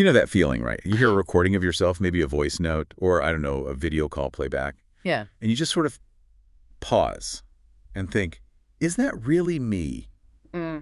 You know that feeling, right? You hear a recording of yourself, maybe a voice note, or, I don't know, a video call playback. Yeah. And you just sort of pause and think, is that really me? Mm.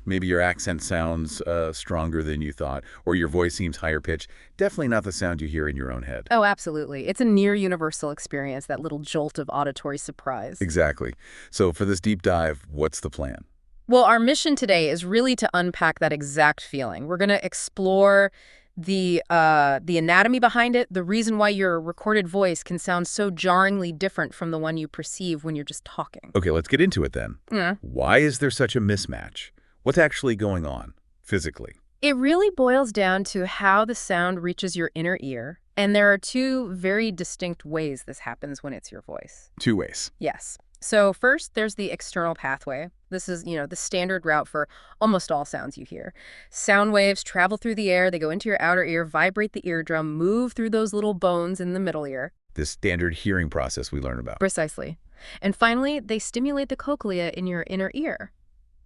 Maybe your accent sounds stronger than you thought, or your voice seems higher pitched. Definitely not the sound you hear in your own head. Oh, absolutely. It's a near universal experience, that little jolt of auditory surprise. Exactly. So for this deep dive, what's the plan? Well, our mission today is really to unpack that exact feeling. We're going to explore the anatomy behind it, the reason why your recorded voice can sound so jarringly different from the one you perceive when you're just talking. Okay, let's get into it then. Yeah. Why is there such a mismatch? What's actually going on physically? It really boils down to how the sound reaches your inner ear, and there are two very distinct ways this happens when it's your voice. Two ways. Yes. So first, there's the external pathway. This is, the standard route for almost all sounds you hear. Sound waves travel through the air, they go into your outer ear, vibrate the eardrum, move through those little bones in the middle ear. This standard hearing process we learn about. Precisely. And finally, they stimulate the cochlea in your inner ear.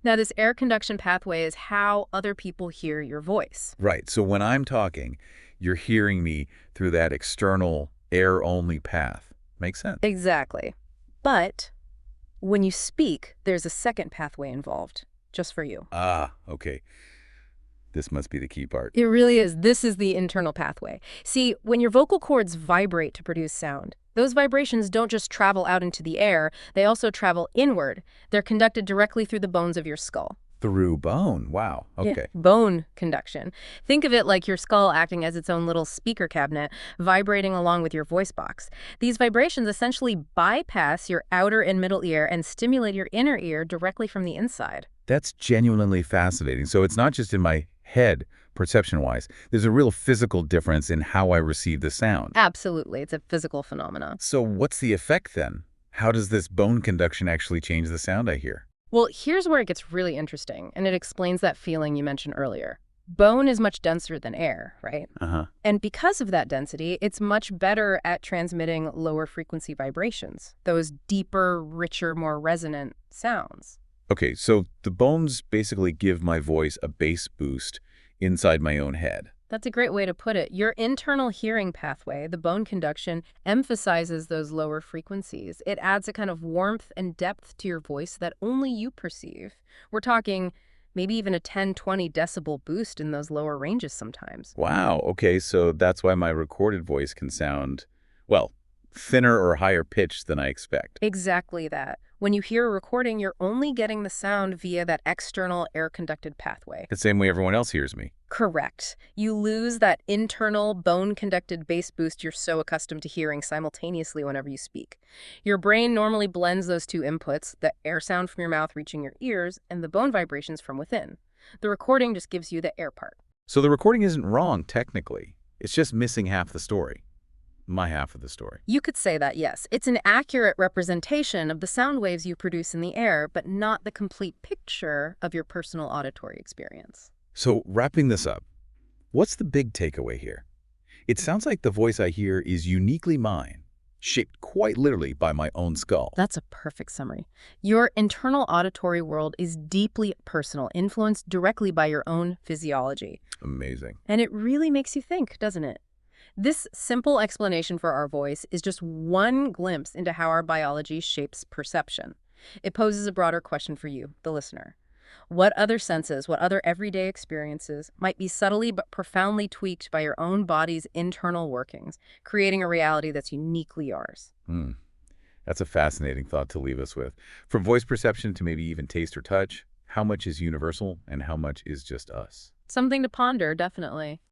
Now, this air conduction pathway is how other people hear your voice. Right. So when I'm talking, you're hearing me through that external air-only path. Makes sense. Exactly. But when you speak, there's a second pathway involved, just for you. Ah, okay. This must be the key part. It really is. This is the internal pathway. See, when your vocal cords vibrate to produce sound, those vibrations don't just travel out into the air, they also travel inward. They're conducted directly through the bones of your skull. Through bone. Wow. Okay. Yeah, bone conduction. Think of it like your skull acting as its own little speaker cabinet, vibrating along with your voice box. These vibrations essentially bypass your outer and middle ear and stimulate your inner ear directly from the inside. That's genuinely fascinating. So it's not just in my head, perception-wise. There's a real physical difference in how I receive the sound. Absolutely. It's a physical phenomenon. So what's the effect then? How does this bone conduction actually change the sound I hear? Well, here's where it gets really interesting, and it explains that feeling you mentioned earlier. Bone is much denser than air, right? Uh-huh. And because of that density, it's much better at transmitting lower frequency vibrations, those deeper, richer, more resonant sounds. Okay, so the bones basically give my voice a bass boost inside my own head. That's a great way to put it. Your internal hearing pathway, the bone conduction, emphasizes those lower frequencies. It adds a kind of warmth and depth to your voice that only you perceive. We're talking maybe even a 10, 20 decibel boost in those lower ranges sometimes. Wow, okay, so that's why my recorded voice can sound, well, thinner or higher pitched than I expect. Exactly that. When you hear a recording, you're only getting the sound via that external air-conducted pathway. The same way everyone else hears me. Correct. You lose that internal bone-conducted bass boost you're so accustomed to hearing simultaneously whenever you speak. Your brain normally blends those two inputs, the air sound from your mouth reaching your ears and the bone vibrations from within. The recording just gives you the air part. So the recording isn't wrong, technically. It's just missing half the story. My half of the story. You could say that, yes. It's an accurate representation of the sound waves you produce in the air, but not the complete picture of your personal auditory experience. So wrapping this up, what's the big takeaway here? It sounds like the voice I hear is uniquely mine, shaped quite literally by my own skull. That's a perfect summary. Your internal auditory world is deeply personal, influenced directly by your own physiology. Amazing. And it really makes you think, doesn't it? This simple explanation for our voice is just one glimpse into how our biology shapes perception. It poses a broader question for you, the listener. What other senses, what other everyday experiences might be subtly but profoundly tweaked by your own body's internal workings, creating a reality that's uniquely yours? That's a fascinating thought to leave us with. From voice perception to maybe even taste or touch, how much is universal and how much is just us? Something to ponder, definitely.